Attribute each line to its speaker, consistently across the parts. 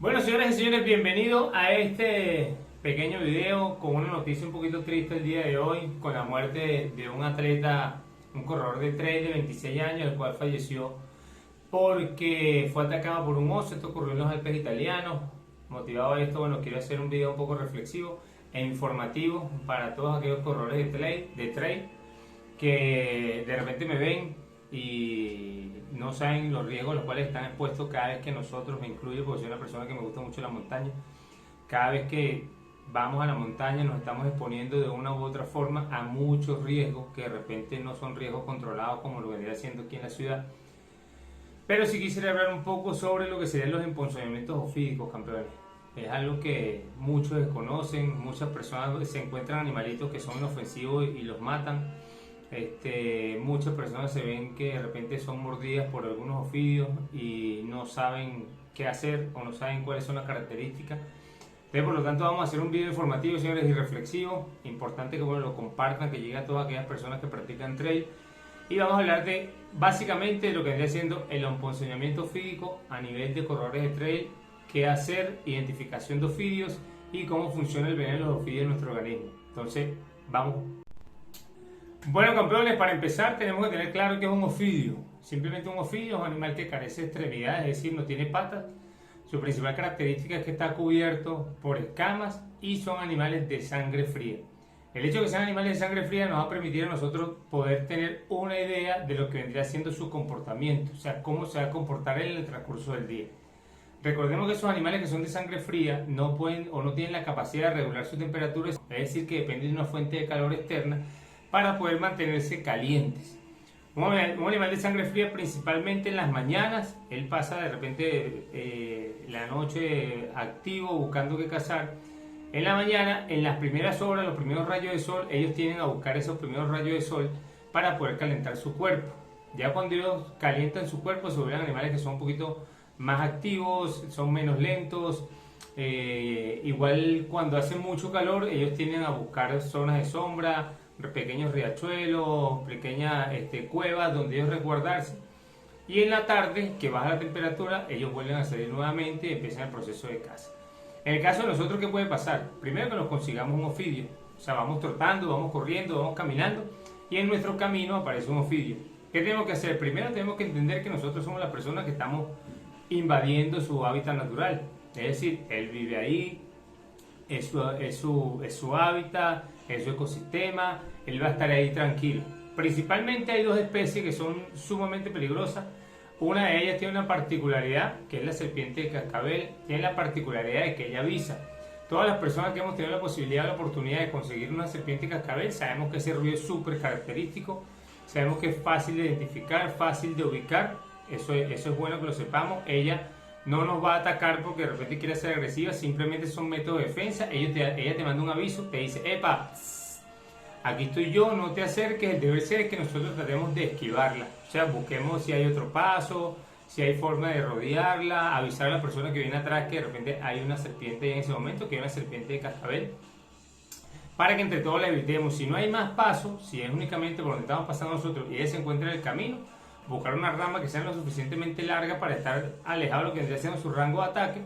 Speaker 1: Bueno, señoras y señores, bienvenidos a este pequeño video con una noticia un poquito triste el día de hoy, con la muerte de un atleta, un corredor de trail de 26 años, el cual falleció porque fue atacado por un oso. Esto ocurrió en los Alpes italianos. Motivado a esto, bueno, quiero hacer un video un poco reflexivo e informativo para todos aquellos corredores de trail que de repente me ven y no saben los riesgos a los cuales están expuestos cada vez que nosotros, me incluyo porque soy una persona que me gusta mucho la montaña, cada vez que vamos a la montaña nos estamos exponiendo de una u otra forma a muchos riesgos que de repente no son riesgos controlados como lo vendría haciendo aquí en la ciudad. Pero sí quisiera hablar un poco sobre lo que serían los emponzoñamientos ofídicos, campeones. Es algo que muchos desconocen, muchas personas se encuentran animalitos que son inofensivos y los matan. Muchas personas se ven que de repente son mordidas por algunos ofidios y no saben qué hacer o no saben cuáles son las características. Entonces, por lo tanto, vamos a hacer un video informativo, señores, y reflexivo. Importante que lo compartan, que llegue a todas aquellas personas que practican trail. Y vamos a hablar de básicamente de lo que vendría siendo el emponzoñamiento ofídico a nivel de corredores de trail, qué hacer, identificación de ofidios y cómo funciona el veneno de los ofidios en nuestro organismo. Entonces, vamos. Bueno, campeones, para empezar tenemos que tener claro que es un ofidio. Simplemente un ofidio es un animal que carece de extremidades, es decir, no tiene patas. Su principal característica es que está cubierto por escamas y son animales de sangre fría. El hecho de que sean animales de sangre fría nos va a permitir a nosotros poder tener una idea de lo que vendría siendo su comportamiento, o sea, cómo se va a comportar en el transcurso del día. Recordemos que esos animales que son de sangre fría no pueden o no tienen la capacidad de regular su temperatura, es decir, que dependen de una fuente de calor externa para poder mantenerse calientes. Un animal de sangre fría principalmente en las mañanas, él pasa de repente la noche activo buscando qué cazar. En la mañana, en las primeras horas, los primeros rayos de sol, ellos tienden a buscar esos primeros rayos de sol para poder calentar su cuerpo. Ya cuando ellos calientan su cuerpo se vuelven animales que son un poquito más activos, son menos lentos. Igual cuando hace mucho calor ellos tienden a buscar zonas de sombra, pequeños riachuelos, pequeñas cuevas donde ellos resguardarse. Y en la tarde, que baja la temperatura, ellos vuelven a salir nuevamente y empiezan el proceso de caza. En el caso de nosotros, ¿qué puede pasar? Primero que nos consigamos un ofidio. O sea, vamos trotando, vamos corriendo, vamos caminando y en nuestro camino aparece un ofidio. ¿Qué tenemos que hacer? Primero tenemos que entender que nosotros somos las personas que estamos invadiendo su hábitat natural. Es decir, él vive ahí, es su hábitat, es su ecosistema, él va a estar ahí tranquilo. Principalmente hay dos especies que son sumamente peligrosas. Una de ellas tiene una particularidad, que es la serpiente de cascabel. Tiene la particularidad de que ella avisa. Todas las personas que hemos tenido la posibilidad, la oportunidad de conseguir una serpiente de cascabel, sabemos que ese ruido es súper característico, sabemos que es fácil de identificar, fácil de ubicar. Eso es bueno que lo sepamos. Ella no nos va a atacar porque de repente quiere ser agresiva, simplemente son métodos de defensa. Ella te manda un aviso, te dice, epa, aquí estoy yo, no te acerques. El deber ser es que nosotros tratemos de esquivarla. O sea, busquemos si hay otro paso, si hay forma de rodearla, avisar a la persona que viene atrás que de repente hay una serpiente en ese momento, que hay una serpiente de cascabel, para que entre todos la evitemos. Si no hay más pasos, si es únicamente por donde estamos pasando nosotros y ella se encuentra en el camino, buscar una rama que sea lo suficientemente larga para estar alejado de lo que vendría siendo su rango de ataque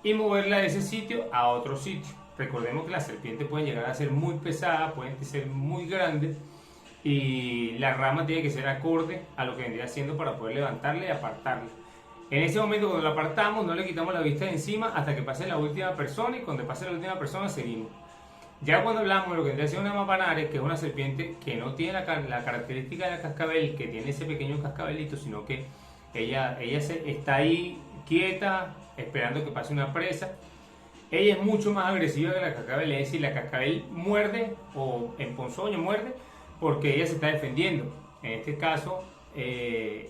Speaker 1: y moverla de ese sitio a otro sitio. Recordemos que las serpientes pueden llegar a ser muy pesadas, pueden ser muy grandes y la rama tiene que ser acorde a lo que vendría siendo para poder levantarla y apartarla. En ese momento, cuando la apartamos, no le quitamos la vista de encima hasta que pase la última persona, y cuando pase la última persona seguimos. Ya cuando hablamos de lo que vendría siendo una mapanare, que es una serpiente que no tiene la característica de la cascabel, que tiene ese pequeño cascabelito, sino que ella está ahí quieta, esperando que pase una presa. Ella es mucho más agresiva que la cascabel, es decir, la cascabel muerde o emponzoña, muerde porque ella se está defendiendo. En este caso,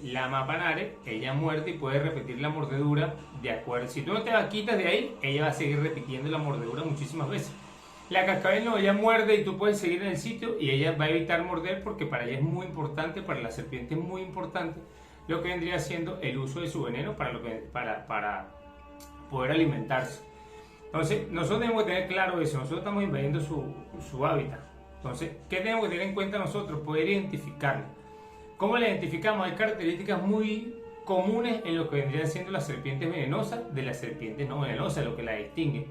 Speaker 1: la mapanare, ella muerde y puede repetir la mordedura de acuerdo. Si tú no te la quitas de ahí, ella va a seguir repitiendo la mordedura muchísimas veces. La cascabel no, ella muerde y tú puedes seguir en el sitio y ella va a evitar morder porque para ella es muy importante, para la serpiente es muy importante lo que vendría siendo el uso de su veneno para poder alimentarse. Entonces, nosotros tenemos que tener claro eso, nosotros estamos invadiendo su hábitat. Entonces, ¿qué tenemos que tener en cuenta nosotros? Poder identificarla. ¿Cómo la identificamos? Hay características muy comunes en lo que vendrían siendo las serpientes venenosas de las serpientes no venenosas, lo que la distingue.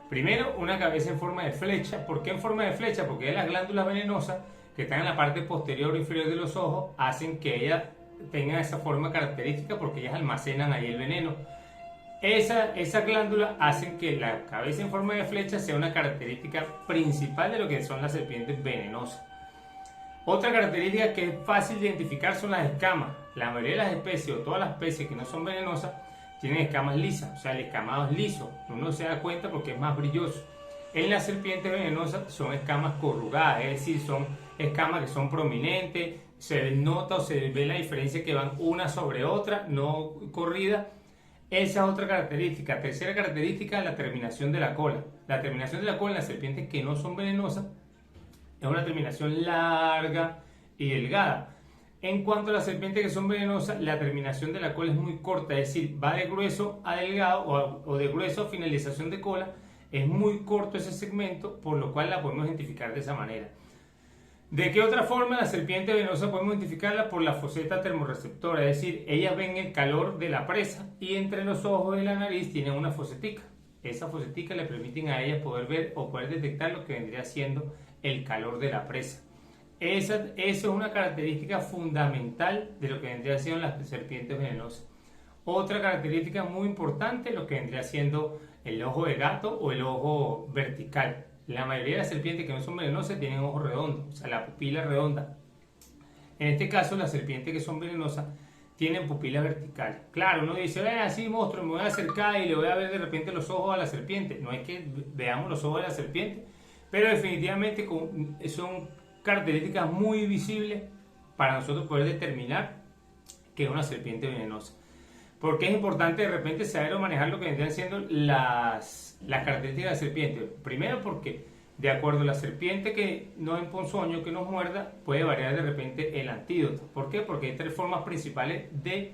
Speaker 1: Primero, una cabeza en forma de flecha. ¿Por qué en forma de flecha? Porque las glándulas venenosas que están en la parte posterior o inferior de los ojos hacen que ellas tengan esa forma característica porque ellas almacenan ahí el veneno. Esas glándulas hacen que la cabeza en forma de flecha sea una característica principal de lo que son las serpientes venenosas. Otra característica que es fácil de identificar son las escamas. La mayoría de las especies o todas las especies que no son venenosas tienen escamas lisas, o sea, el escamado es liso. Uno se da cuenta porque es más brilloso. En las serpientes venenosas son escamas corrugadas, es decir, son escamas que son prominentes, se nota o se ve la diferencia que van una sobre otra, no corrida. Esa es otra característica. Tercera característica, la terminación de la cola. La terminación de la cola en las serpientes que no son venenosas es una terminación larga y delgada. En cuanto a las serpientes que son venenosas, la terminación de la cola es muy corta, es decir, va de grueso a delgado o de grueso a finalización de cola. Es muy corto ese segmento, por lo cual la podemos identificar de esa manera. ¿De qué otra forma la serpiente venenosa podemos identificarla? Por la foseta termorreceptora, es decir, ellas ven el calor de la presa y entre los ojos y la nariz tienen una fosetica. Esa fosetica le permiten a ellas poder ver o poder detectar lo que vendría siendo el calor de la presa. Esa es una característica fundamental de lo que vendría siendo las serpientes venenosas. Otra característica muy importante, lo que vendría siendo el ojo de gato o el ojo vertical. La mayoría de las serpientes que no son venenosas tienen ojos redondos, o sea, la pupila redonda. En este caso, las serpientes que son venenosas tienen pupilas verticales. Claro, uno dice, así monstruo, me voy a acercar y le voy a ver de repente los ojos a la serpiente. No es que veamos los ojos de la serpiente, pero definitivamente son características muy visibles para nosotros poder determinar que es una serpiente venenosa. Porque es importante de repente saber o manejar lo que vendrían siendo las características de la serpiente. Primero porque de acuerdo a la serpiente que nos emponzoña, que nos muerda, puede variar de repente el antídoto. ¿Por qué? Porque hay tres formas principales de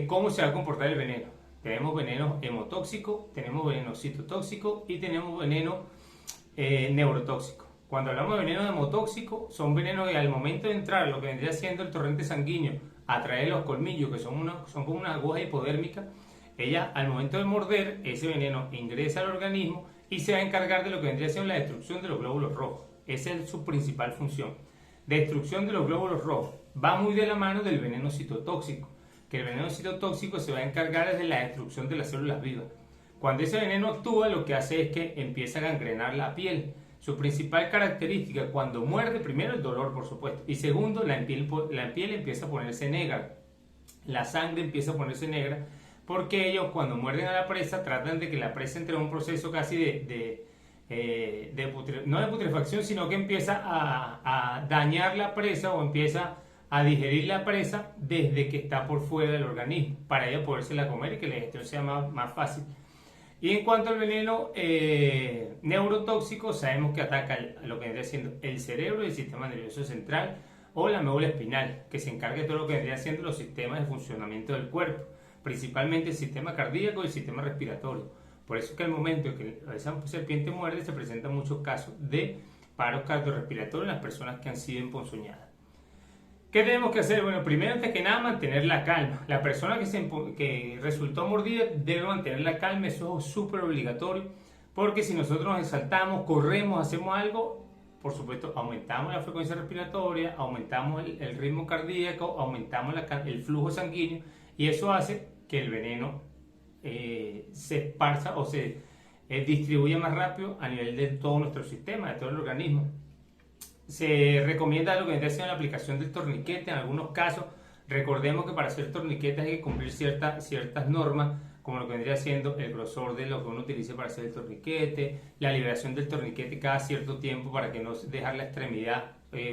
Speaker 1: cómo se va a comportar el veneno. Tenemos veneno hemotóxico, tenemos veneno citotóxico y tenemos veneno neurotóxico. Cuando hablamos de veneno hemotóxico, son venenos que al momento de entrar, lo que vendría siendo el torrente sanguíneo, a través de los colmillos, que son como una aguja hipodérmica, ella al momento de morder, ese veneno ingresa al organismo y se va a encargar de lo que vendría siendo la destrucción de los glóbulos rojos. Esa es su principal función. Destrucción de los glóbulos rojos. Va muy de la mano del veneno citotóxico, que el veneno citotóxico se va a encargar de la destrucción de las células vivas. Cuando ese veneno actúa, lo que hace es que empieza a gangrenar la piel. Su principal característica cuando muerde, primero el dolor, por supuesto, y segundo, la piel empieza a ponerse negra, la sangre empieza a ponerse negra, porque ellos cuando muerden a la presa tratan de que la presa entre en un proceso casi no de putrefacción, sino que empieza a dañar la presa o empieza a digerir la presa desde que está por fuera del organismo, para ella podérsela comer y que la digestión sea más fácil. Y en cuanto al veneno neurotóxico, sabemos que ataca lo que vendría siendo el cerebro y el sistema nervioso central o la médula espinal, que se encarga de todo lo que vendría siendo los sistemas de funcionamiento del cuerpo, principalmente el sistema cardíaco y el sistema respiratorio. Por eso es que al momento en que esa serpiente muerde se presentan muchos casos de paro cardiorrespiratorio en las personas que han sido emponzoñadas. ¿Qué tenemos que hacer? Bueno, primero, antes que nada, mantener la calma. La persona que resultó mordida debe mantener la calma, eso es súper obligatorio, porque si nosotros nos exaltamos, corremos, hacemos algo, por supuesto, aumentamos la frecuencia respiratoria, aumentamos el ritmo cardíaco, aumentamos el flujo sanguíneo, y eso hace que el veneno se esparza o se distribuya más rápido a nivel de todo nuestro sistema, de todo el organismo. Se recomienda lo que vendría siendo la aplicación del torniquete en algunos casos. Recordemos que para hacer torniquetes hay que cumplir ciertas normas, como lo que vendría siendo el grosor de lo que uno utilice para hacer el torniquete, la liberación del torniquete cada cierto tiempo para que no dejar la extremidad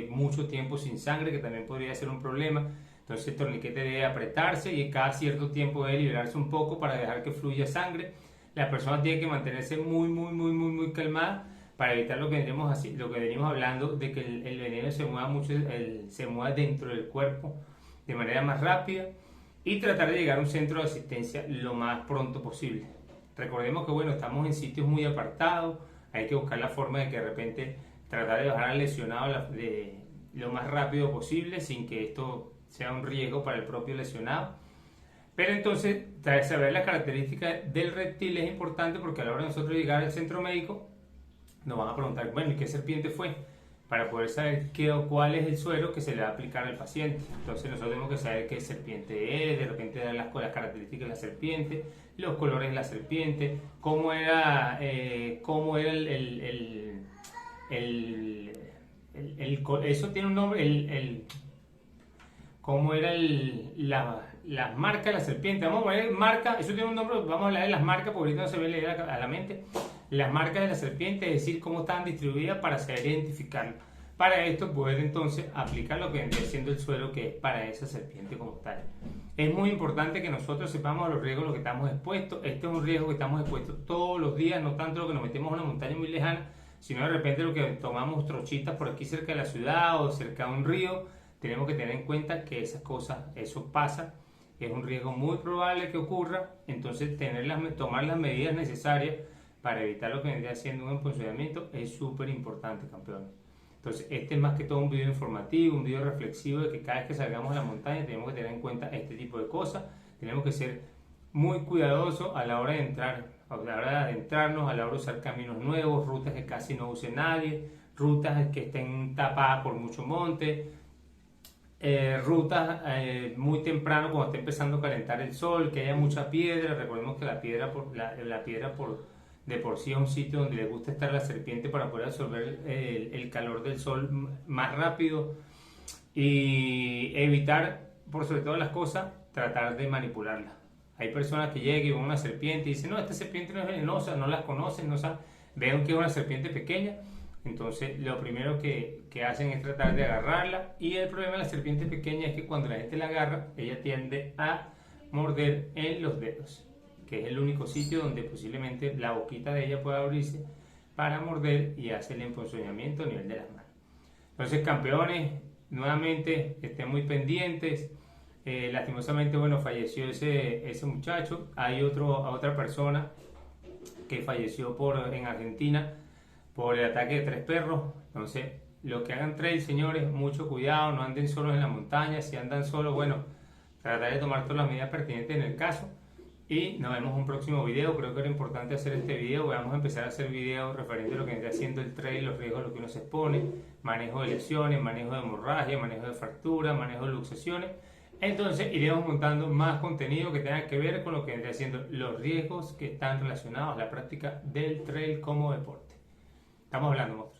Speaker 1: mucho tiempo sin sangre, que también podría ser un problema. Entonces el torniquete debe apretarse y cada cierto tiempo debe liberarse un poco para dejar que fluya sangre. La persona tiene que mantenerse muy calmada para evitar lo que venimos hablando de que el veneno se mueva dentro del cuerpo de manera más rápida y tratar de llegar a un centro de asistencia lo más pronto posible. Recordemos que bueno, estamos en sitios muy apartados, hay que buscar la forma de que de repente tratar de bajar al lesionado lo más rápido posible sin que esto sea un riesgo para el propio lesionado. Pero entonces, saber las características del reptil es importante porque a la hora de nosotros llegar al centro médico, nos van a preguntar, bueno, ¿y qué serpiente fue? Para poder saber qué o cuál es el suero que se le va a aplicar al paciente. Entonces nosotros tenemos que saber qué serpiente es, de repente dar las características de la serpiente, los colores de la serpiente, cómo era eso tiene un nombre, cómo era las marcas de la serpiente. Vamos a poner marca, eso tiene un nombre, vamos a hablar de las marcas porque ahorita no se ve leer a la mente. Las marcas de la serpiente, es decir, cómo estaban distribuidas para saber identificarlo. Para esto poder entonces aplicar lo que vendría siendo el suero que es para esa serpiente como tal. Es muy importante que nosotros sepamos los riesgos a los que estamos expuestos. Este es un riesgo que estamos expuestos todos los días, no tanto lo que nos metemos en una montaña muy lejana, sino de repente lo que tomamos trochitas por aquí cerca de la ciudad o cerca de un río. Tenemos que tener en cuenta que esas cosas, eso pasa, es un riesgo muy probable que ocurra, entonces tomar las medidas necesarias para evitar lo que vendría siendo un emponzoñamiento es súper importante, campeones. Entonces, este es más que todo un video informativo, un video reflexivo de que cada vez que salgamos a la montaña tenemos que tener en cuenta este tipo de cosas. Tenemos que ser muy cuidadosos a la hora de entrar, a la hora de adentrarnos, a la hora de usar caminos nuevos, rutas que casi no use nadie, rutas que estén tapadas por mucho monte, rutas muy temprano cuando esté empezando a calentar el sol, que haya mucha piedra. Recordemos que la piedra de por sí es un sitio donde le gusta estar la serpiente para poder absorber el calor del sol más rápido, y evitar, por sobre todas las cosas, tratar de manipularla. Hay personas que llegan y ven una serpiente y dicen, no, esta serpiente no es venenosa, no la conocen, no saben, ven que es una serpiente pequeña. Entonces lo primero que hacen es tratar de agarrarla, y el problema de la serpiente pequeña es que cuando la gente la agarra, ella tiende a morder en los dedos, que es el único sitio donde posiblemente la boquita de ella pueda abrirse para morder y hacer el emponzoñamiento a nivel de las manos. Entonces, campeones, nuevamente estén muy pendientes. Lastimosamente, bueno, falleció ese muchacho. Hay otra persona que falleció en Argentina por el ataque de 3 perros. Entonces, los que hagan trail, señores, mucho cuidado, no anden solos en la montaña. Si andan solos, bueno, tratar de tomar todas las medidas pertinentes en el caso. Y nos vemos en un próximo video. Creo que era importante hacer este video. Vamos a empezar a hacer videos referente a lo que vendría haciendo el trail, los riesgos a los que uno se expone, manejo de lesiones, manejo de hemorragia, manejo de fractura, manejo de luxaciones. Entonces iremos montando más contenido que tenga que ver con lo que vendría siendo los riesgos que están relacionados a la práctica del trail como deporte. Estamos hablando, monstruos.